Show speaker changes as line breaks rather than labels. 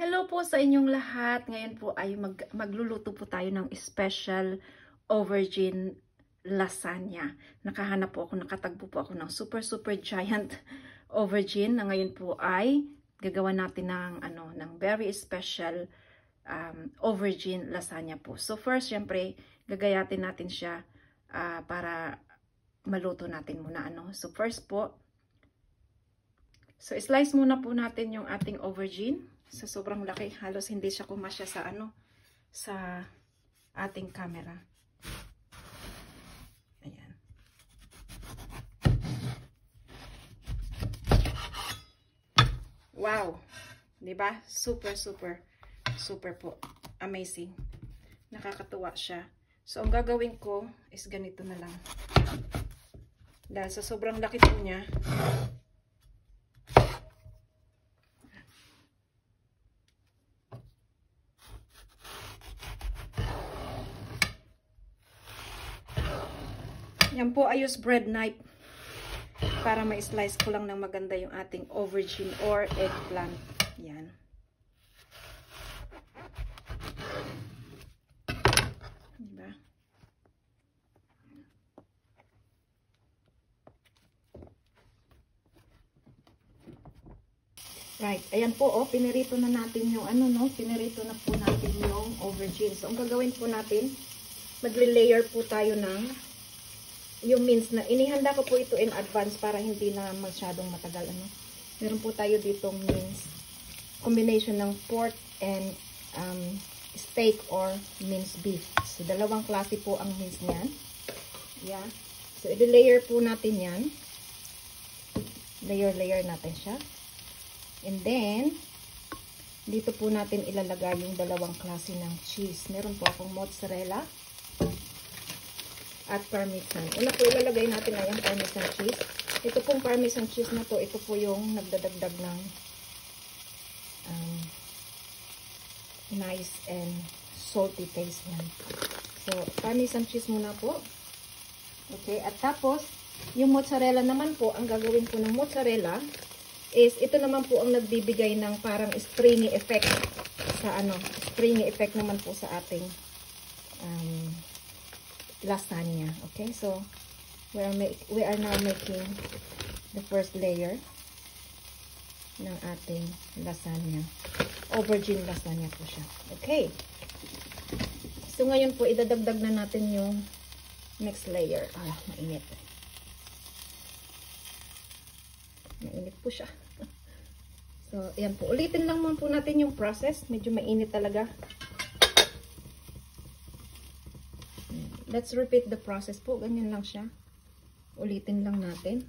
Hello po sa inyong lahat. Ngayon po ay magluluto po tayo ng special aubergine lasagna. Nakatagpo po ako ng super giant aubergine na ngayon po ay gagawa natin ng very special aubergine lasagna po. So first, syempre, gagayatin natin siya para maluto natin muna So first po, slice muna po natin yung ating aubergine. Sa sobrang laki, halos hindi siya kumasya sa ating camera. Ayan. Wow! 'Di ba? Super po. Amazing. Nakakatuwa siya. So ang gagawin ko is ganito na lang. Dahil sa sobrang laki po niya, yan po, I use bread knife para ma-slice ko lang ng maganda yung ating aubergine or eggplant. Yan. Diba? Right. Ayan po, pinirito na natin yung pinirito na po natin yung aubergine. So, ang gagawin po natin, magle-layer po tayo ng yung mince na inihanda ko po ito in advance para hindi na masyadong matagal. Meron po tayo ditong mince, combination ng pork and steak or minced beef. So dalawang klase po ang mince niyan. Yeah. So i-layer po natin yan. Layer natin siya. And then dito po natin ilalagay yung dalawang klase ng cheese. Meron po akong mozzarella at parmesan. Una po ilalagay natin na yung parmesan cheese. Ito pong parmesan cheese na to, ito po yung nagdadagdag ng nice and salty taste niyan. So, parmesan cheese muna po. Okay, at tapos, yung mozzarella naman po, ang gagawin po ng mozzarella is, ito naman po ang nagbibigay ng parang stringy effect stringy effect naman po sa ating lasagna. Okay, so we are now making the first layer ng ating lasagna. Aubergine lasagna po siya. Okay. So ngayon po idadagdag na natin yung next layer. Mainit. Mainit po siya. So ayan po. Ulitin lang po natin yung process. Medyo mainit talaga. Let's repeat the process po. Ganyan lang siya. Ulitin lang natin.